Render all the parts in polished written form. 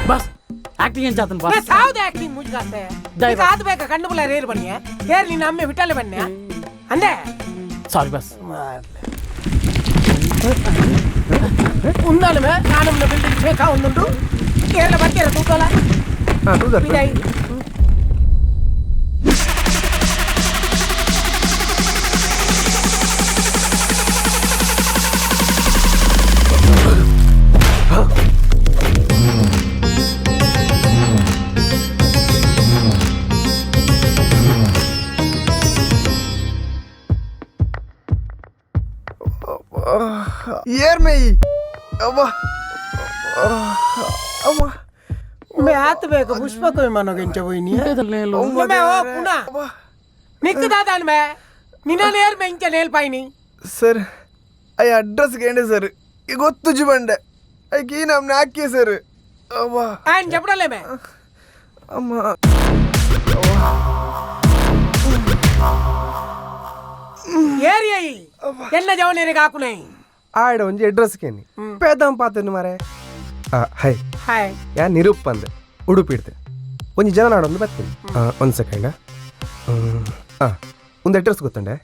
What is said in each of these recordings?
बस एक्टिंग ಏನು ಚಾತನ್ मैं साउथ एक्टिंग मुझ करते हैं ये हाथ पे कन्न बुला रेर बनी है यार नी नाम में विटाले बनने अंदे ಸಾರಿ ಬಸ್ ఉండాలి మే నానమ్మ బిల్డింగ్ చేకా ఉండుండు కేరళ బక్కేర తూతోలా తూదర్ విదాయి यार मैं अब्बा अब्बा मैं हाथ पे को पुष्प को मानो गेंच పోయిని मैं ओ पुना निक्क दादा मैं निना नेर में इंच नेल पाइनी सर आई अड्रेस गेंडे सर ये ಗೊತ್ತು ಬಂಡೆ आई की नाम नाके सर अब्बा ఆయన చెప్పడలే మే अम्मा ಏರಿಯಾ ಎನ್ನ ಜವನೇರೆ ಕಾಕುನೇ ಆಡ ಒಂಜಿ ಅಡ್ರೆಸ್ ಕೇನಿ ಪೇದಂ ಪಾತನು ಮಾರೆ ಹೈ ಹಾಯ್ ಯಾ ನಿರೂಪ್ ಅಂದೆ ಉಡುಪಿ ಇಡ್ತೆ ಒಂಜಿ ಜನ ನಾಡೊಂದು ಬರ್ತೀನಿ ಒಂದು ಸೆಕೆಂಡ್ ಒಂದು ಅಡ್ರೆಸ್ ಗೊತ್ತುಂಡೆ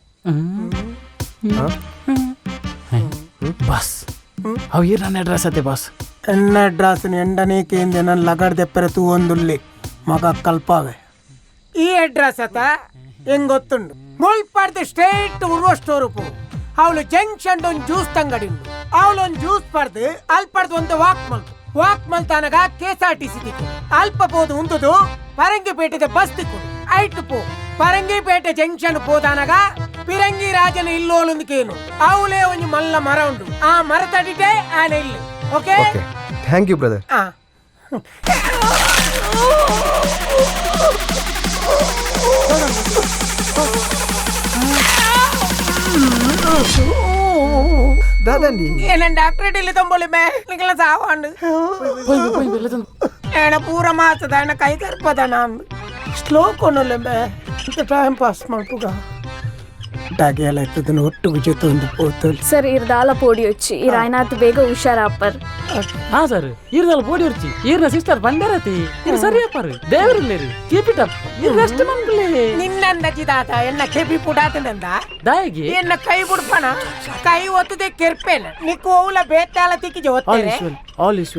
ಬಸ್ ಅವು ಈ ನನ್ನ ಅಡ್ರೆಸ್ ಅತ್ತೆ ಬಸ್ ಎನ್ನ ಅಡ್ರೆಸ್ ಎಂಡನೇ ಕೇಂದ್ರ ನನ್ನ ಲಗಡ್ ದೆಪ್ಪರೆ ತೂ ಒಂದುಲ್ಲಿ ಮಗ ಕಲ್ಪಾವೆ ಈ ಅಡ್ರೆಸ್ ಅತ್ತ ಹೆಂಗ್ ಗೊತ್ತುಂಡು ಮುಳ್ಪಡ್ದು ಸ್ಟ್ರೇಟ್ ಉರ್ವ ಸ್ಟೋರ್ ಪೋ ಅವಳು ಜಂಕ್ಷನ್ ಒಂದು ಜ್ಯೂಸ್ ತಂಗಡಿ ಉಂಡು ಅವಳೊಂದು ಜ್ಯೂಸ್ ಪಡ್ದು ಅಲ್ಪಡ್ದು ಒಂದು ವಾಕ್ ಮಲ್ತಾನಗ KSRTC ದಿಕ್ಕು ಅಲ್ಪ ಪೋದು ಉಂದುದು ಪರಂಗಿಪೇಟೆದ ಬಸ್ ದಿಕ್ಕು ಐಟು ಪೋ ಪರಂಗಿಪೇಟೆ ಜಂಕ್ಷನ್ ಪೋದಾನಗ ಪಿರಂಗಿ ರಾಜನ ಇಲ್ಲೋಲೊಂದಿಕೇನು ಅವಳೇ ಒಂದು ಮಲ್ಲ ಮರ ಉಂಡು ಆ ಮರ ತಡಿಟೆ ಆನೆ ಇಲ್ಲಿ ಓಕೆ ಥ್ಯಾಂಕ್ ಯು ಬ್ರದರ್ దాదండి నేను డాక్టరేట్ వెళ్తాం పోలే మే నీకు సావాండు ఆయన పూర మాసದ ఆయన ಕೈ ಕರ್ಪದನ ಸ್ಲೋ ಕೊನೊಲೆ ಮೇ ಟೈಮ್ ಪಾಸ್ ಮಾಡ್ಪುಗ ಡಾಗೆಲ್ಲ ಇರ್ತದನ್ನ ಒಟ್ಟಿಗೆ ಜೊತೆ ಒಂದು ಪೋತಲ್ ಸರ್ ಇರ್ದಾಲ ಪೋಡಿ వచ్చి ಈ ರಾಯನಾಥ್ ಬೇಗ ಹುಷಾರಾಪರ್ ಹಾ ಸರ್ ಇರ್ದಾಲ ಪೋಡಿ వచ్చి ಈರ್ನ ಸಿಸ್ಟರ್ ಬಂದರತಿ ಇದು ಸರಿಯಪ್ಪರ್ ದೇವರಿಲ್ಲೇರಿ ಕೀಪ್ ಇಟ್ ಅಪ್ ಇದು ರೆಸ್ಟ್ ಮನ್ಕಲೆ ನಿನ್ನಂದ ಜಿದಾತ ಎನ್ನ ಕೆಪಿ ಪುಡಾತನಂದ ದಾಯಿಗೆ ಎನ್ನ ಕೈ ಬುಡ್ಪನ ಕೈ ಒತ್ತದೆ ಕೆರ್ಪೆನ ನಿಕ್ಕು ಓಲ ಬೇತಾಲ ತಿಕ್ಕಿ ಜೊತ್ತಾರೆ all is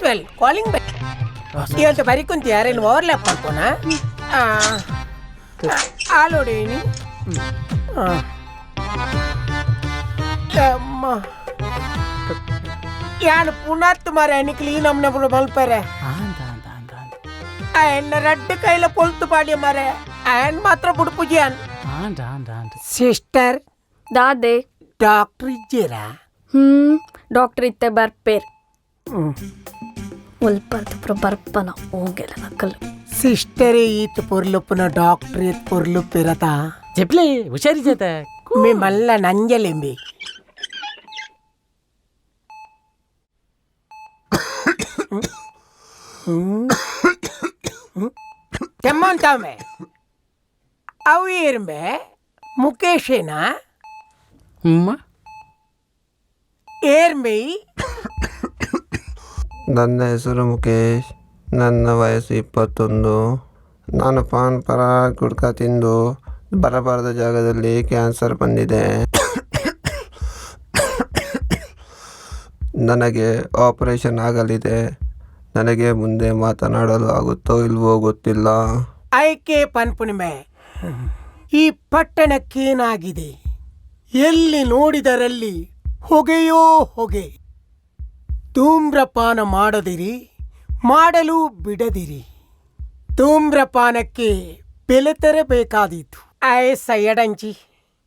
well calling by ಇವತ್ತು ಬರಿಕುಂತಿ ಯಾರೇನು ಓವರ್ಲ್ಯಾಪ್ ಮಾಡ್ಕೋಣ ಆಲೋಡೇನಿ ಯಾನು ಪುನತ್ ಮರ ಕ್ಲೀನ್ ಅಮ್ಮನೆ ಮಲ್ಪರೆ ಎನ್ನ ರಡ್ಡು ಕೈಲ ಪೊಲ್ತು ಪಾಡಿ ಮರೆ ಆಯನ್ ಮಾತ್ರ ಬುಡ್ಪುಜಿಯನ್ ಸಿಸ್ಟರ್ ದಾದೆ ಡಾಕ್ಟರ್ ಇದ್ದೀರಾ ಡಾಕ್ಟರ್ ಇತ್ತೆ ಬರ್ಪೇರ್ ಒಲ್ಪರ್ದು ಬರ್ಪನ ಹೋಗೆಲ್ಲ ನಕಲ್ ಸಿಸ್ಟರೇ ಈತ್ ಪೊರ್ಲುಪ್ಪನ ಡಾಕ್ಟರ್ ಈತ್ ಪೊರ್ಲುಪ್ಪಿರತ చెప్పలే హుషారి చేత మీ మల్ల నంజలేంబి ಕೆಮ್ಮಂತಾವೆ ಅವು ಏರ್ಬೆ ಮುಖೇಶೇನಾ ಏರ್ಬೆ ನನ್ನ ಹೆಸರು ಮುಖೇಶ್ ನನ್ನ ವಯಸ್ಸು 21 ನಾನು ಪಾನ್ ಪರ ಗುಡ್ಕ ತಿಂದು ಬರಬಾರದ ಜಾಗದಲ್ಲಿ ಕ್ಯಾನ್ಸರ್ ಬಂದಿದೆ ನನಗೆ ಆಪರೇಷನ್ ಆಗಲಿದೆ ನನಗೆ ಮುಂದೆ ಮಾತನಾಡಲು ಆಗುತ್ತೋ ಇಲ್ವೋ ಗೊತ್ತಿಲ್ಲ ಐಕೆ ಪನ್ಪುಣಿಮೆ ಈ ಪಟ್ಟಣಕ್ಕೇನಾಗಿದೆ ಎಲ್ಲಿ ನೋಡಿದರಲ್ಲಿ ಹೊಗೆಯೋ ಹೊಗೆ ಧೂಮ್ರಪಾನ ಮಾಡದಿರಿ ಮಾಡಲು ಬಿಡದಿರಿ ಧೂಮ್ರಪಾನಕ್ಕೆ ಬೆಲೆ ತೆರಬೇಕಾದೀತು ಐಸ ಎಡಂಚಿ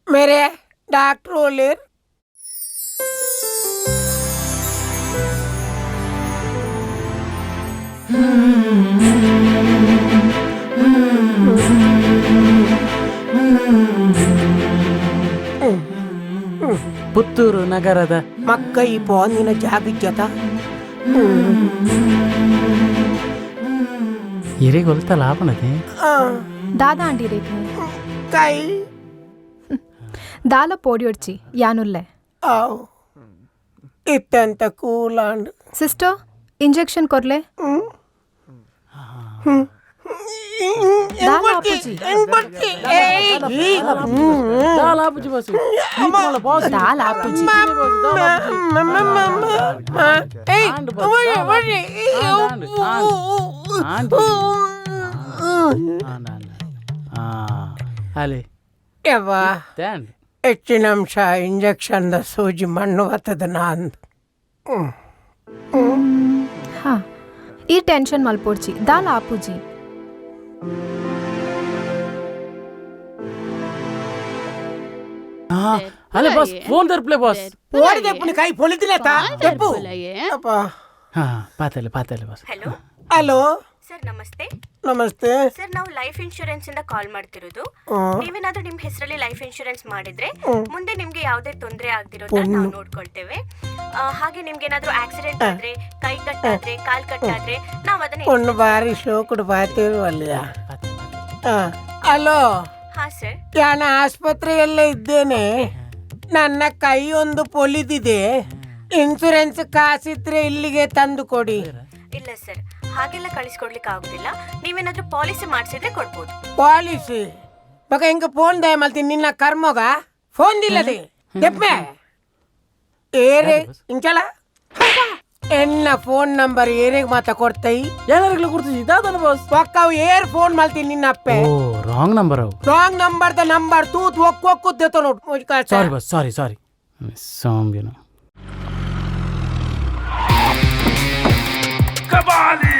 ಮೇರೆ ಡಾಕ್ಟ್ರು ಒಳ್ಳೆರ್ ಪುತ್ತೂರು ನಗರದ ಮಕ್ಕೈ ಪೋನಿನ ಜಾಗಿಜ್ಜತ ಇರಿಗೊಲ್ತ ಲಾಭನದೆ దాదా ఆంటీ రేపు ಕೈ దాలో పోడి వచ్చి యానుల్లే ಆವ್ ಇತ್ತಂತ ಕೂಲಾಂಡ್ సిస్టర్ ಇಂಜೆಕ್ಷನ್ ಕೊರ್ಲೆ ದಾಲ ಆಪುಜಿ ದಾಲ್ ಆಪುಜಿ ಬಾಸ್ ಇತ್ಮಲ ಬಾಸ್ ದಾಲ ಆಪುಜಿ ಅಲೆ ಯವ್ವ ಟ್ಯಾಂಡ್ ಹೆಚ್ಚಿನ ಅಂಶ ಇಂಜೆಕ್ಷನ್ದ ಸೂಜಿ ಮಣ್ಣು ಹತ್ತದ ನಾನು ಹಾ ಈ ಟೆನ್ಷನ್ ಮಲ್ಪೋಡ್ಚಿ ದಾಲ ಆಪುಜಿ ಅಲೆ ಬಾಸ್ ಫೋನ್ ತರ್ಪ್ಲೆ ಬಾಸ್ ಓಡಿದೆಪ್ಪನ ಕೈ ಪೊಲಿತಿನೇತ ತೆಪ್ಪು ಅಪ್ಪ ಹಾ ಪಾತಲೆ ಬಾಸ್ ಹಲೋ ಹಲೋ ಸರ್ ನಮಸ್ತೆ ನಮಸ್ತೆ ಸರ್ ನಾವು ಲೈಫ್ ಇನ್ಶೂರೆನ್ಸ್ ಇಂದ ಕಾಲ್ ಮಾಡ್ತಿರೋದು ನೀವೇನಾದ್ರೂ ನಿಮ್ ಹೆಸರಲ್ಲಿ ಲೈಫ್ ಇನ್ಶೂರೆನ್ಸ್ ಮಾಡಿದ್ರೆ ಮುಂದೆ ನಿಮ್ಗೆ ಯಾವುದೇ ತೊಂದರೆ ಆಗದಿರೋದನ್ನ ನಾವು ನೋಡ್ಕೊಳ್ತೇವೆ ಹಾಗೆ ನಿಮ್ಗೆ ಏನಾದ್ರೂ ಆಕ್ಸಿಡೆಂಟ್ ಆದ್ರೆ ಕೈ ಕಟ್ಟಾದ್ರೆ ಕಾಲ್ ಕಟ್ಟಾದ್ರೆ ನಾವು ಅದನ್ನ ಒಂದು ಬಾರಿ ಶೋಕುಡು ಬಾತಿರುವಲ್ಲಿಯ ಹಲೋ ಹಾ ಸರ್ ನಾನು ಆಸ್ಪತ್ರೆಯಲ್ಲೇ ಇದ್ದೇನೆ ನನ್ನ ಕೈ ಒಂದು ಪೊಲಿದಿದೆ ಇನ್ಸೂರೆನ್ಸ್ ಕಾಸಿದ್ರೆ ಇಲ್ಲಿಗೆ ತಂದು ಕೊಡಿ ಇಲ್ಲ ಸರ್ ಹಾಗೆಲ್ಲ ಕಳಿಸ್ಕೊಡ್ಲಿಕ್ಕೆ ಆಗುದಿಲ್ಲ ನೀವೇನಾದ್ರೂ ಪಾಲಿಸಿ ಮಾಡಿಸಿದ್ರೆ ಕೊಡ್ಬೋದು ಪಾಲಿಸಿ ಮಗ ಹಿಂಗ ಫೋನ್ ದಯ ಮಲ್ತೀನಿ ನಿನ್ನ ಕರ್ಮೋಗ ಫೋನ್ ದಿಲ್ಲದೆ ತೆಪ್ಪೆ ಏರೆ ಇಂಚಲ ಎನ್ನ ಫೋನ್ ನಂಬರ್ ಏರೆಗೆ ಮಾತ ಕೊಡ್ತೈ ಏನಾರಗ್ಲ ಕೊಡ್ತೀವಿ ದಾದನ ಬಾಸ್ ಒಕ್ಕವು ಏರ್ ಫೋನ್ ಮಲ್ತೀನಿ ನಿನ್ನ ಅಪ್ಪೆ ಓ ರಾಂಗ್ ನಂಬರ್ ಅವು ರಾಂಗ್ ನಂಬರ್ ದ ನಂಬರ್ ತೂತ್ ಒಕ್ಕೊಕ್ಕುತ್ತೇತೋ ನೋಡು ಸಾರಿ ಬಾಸ್ ಸಾರಿ ಸಾಂಬಿನು Kabali!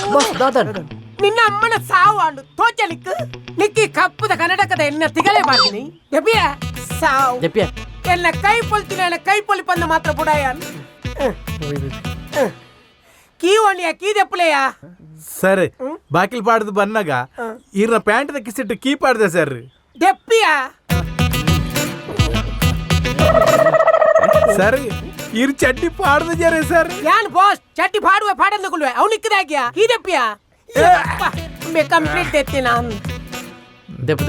ಬಾಸ್ ದಾದನ್ ನಿನ್ನ ಅಮ್ಮನ ಸಾವು ಅಂಡು ತೋಚಲಿಕ್ಕು ನಿಕ್ಕಿ ಕಪ್ಪದ ಕನ್ನಡಕದ ಎನ್ನ ತಿಗಲೇ ಮಾಡ್ತೀನಿ ಎಬ್ಬಿಯ ಸಾವು ಜಪ್ಪಿಯ ಎನ್ನ ಕೈ ಪೊಲ್ತೀನಿ ಎನ್ನ ಕೈ ಪೊಲಿ ಪಂದ ಮಾತ್ರ ಬುಡಾಯ ಕೀ ಒಣ್ಣಿಯ ಕೀ ದೆಪ್ಪಲೆಯ ಸರ್ ಬಾಕಿಲ್ ಪಾಡ್ದು ಬಂದಾಗ ಇರ್ನ ಪ್ಯಾಂಟ್ ಕಿಸಿಟ್ಟು ಕೀ ಪಾಡ್ದೆ ಸರ್ ದೆಪ್ಪಿಯ ಸರ್ ಇರ್ ಚಡ್ಡಿ ಪಾಡ್ದು ಜರೆ ಸರ್ ಯಾನ್ ಬಾಸ್ ಚಟ್ಟಿ ಪಾಡುವೆ ಪಾಡಂದು ಕುಲ್ವೆ ಅವನಿಕ್ಕದಾಗ್ಯಾ ಕೀ ದೆಪ್ಪಿಯ ಕಂಪ್ಲೀಟ್ ತೆತ್ತಿ ನಾನು ದೆಪ್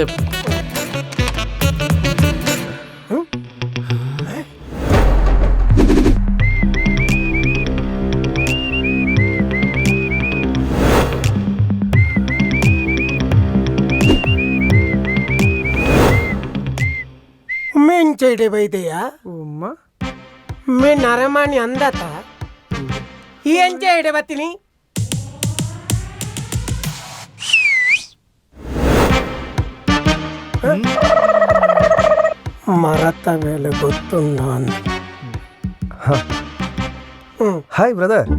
మెంచెడి వైదయ్యా మే నరమాని అందత ఏం చేయడే బతిని ಮರತ ಮೇಲೆ ಗೊತ್ತುಂಡ ಹಾಯ್ ಬ್ರದರ್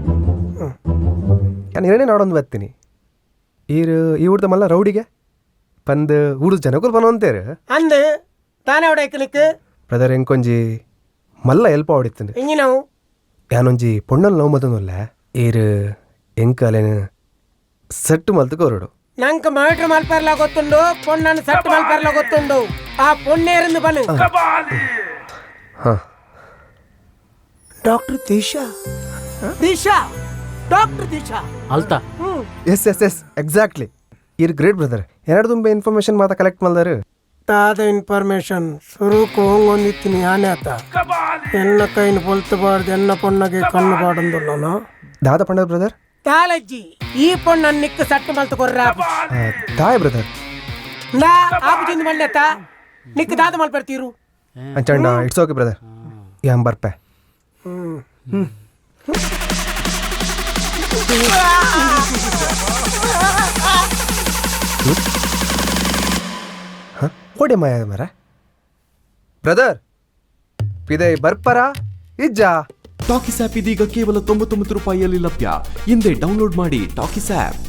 ನಾನು ಎರಡನೇ ನಾಡೊಂದು ಬರ್ತೀನಿ ಈ ಊಟದ ಮಲ್ಲ ರೌಡಿಗೆ ಪಂದ್ ಊಡದ ಜನಕ್ಕೂ ಬನ ಅಂತೇರು ಅಂದು ತಾನೇ ಹೊಡೈಕಲಿಕ್ಕೆ ಬ್ರದರ್ ಎಂಕೊಂಜಿ ಮಲ್ಲ ಎಲ್ಪ ಹೊಡಿತೀನಿ ಹಿಂಗಿ ನಾವು ಯಾನೊಂಜಿ ಪೊಣ್ಣಲ್ಲಿ ನೋವು ಮತ್ತೊಂದಲ್ಲ ಈರು ಎಂಕಲೇನು ಸೆಟ್ಟು ಮಲ್ತಕೋರಡು ನಂಕ ಮರ್ಡರ್ ಮಲ್ಪರ್ಲ ಗೊತ್ತುಂಡು ಪೊಣ್ಣನ್ನು ಸಟ್ಟು ಮಲ್ಪರ್ಲ ಗೊತ್ತುಂಡು ಆ ಪೊಣ್ಣೇರಿಂದ ಬನು ಹಾಂ ಡಾಕ್ಟರ್ ದಿಶಾ ಡಾಕ್ಟರ್ ದಿಶಾ ಅಲ್ತಾ ಎಸ್ ಎಕ್ಸಾಕ್ಟ್ಲಿ ಈರು ಗ್ರೇಟ್ ಬ್ರದರ್ ಎರಡು ತುಂಬೆ ಇನ್ಫಾರ್ಮೇಶನ್ ಮಾತಾ ಕಲೆಕ್ಟ್ ಮಾಡ್ದಾರು ತಾದ ಇನ್ಫಾರ್ಮೇಶನ್ ಸುರುಕು ಹೋಗೊಂದಿತ್ತೀನಿ ಆನೆ ಆತ ಎನ್ನ ಕೈನ ಪೊಲ್ತಬಾರ್ದು ಎನ್ನ ಪೊಣ್ಣಗೆ ಕಣ್ಣು ಬಾಡಂದು ನಾನು ದಾದ ಪಂಡ ಬ್ರದರ್ ಕಾಳಜ್ಜಿ ಈ ಪೊಣ್ಣನ್ನು ನಿಕ್ಕ ಸಟ್ಟು ಮಲ್ತು ಕೊರ್ರ ತಾಯ್ ಬ್ರದರ್ ನಾ ಆಪು ತಿಂದು ಮಣ್ಣೆತ್ತ ನಿಕ್ಕ ದಾದ ಮಲ್ಪರ್ತೀರು ಅಂಚಂಡ ಇಟ್ಸ್ ಓಕೆ ಬ್ರದರ್ ಯಾಂ ಬರ್ಪೆ ಓಡಿ ಮಾಯ ಮರ ಬ್ರದರ್ ಪಿದೆ ಬರ್ಪರ ಇಜ್ಜಾ ಟಾಕಿಸ್ ಆ್ಯಪ್ ಇದೀಗ ಕೇವಲ 99 ರೂಪಾಯಿಯಲ್ಲಿ ಲಭ್ಯ. ಹಿಂದೆ ಡೌನ್ಲೋಡ್ ಮಾಡಿ ಟಾಕಿಸ್ ಆ್ಯಪ್.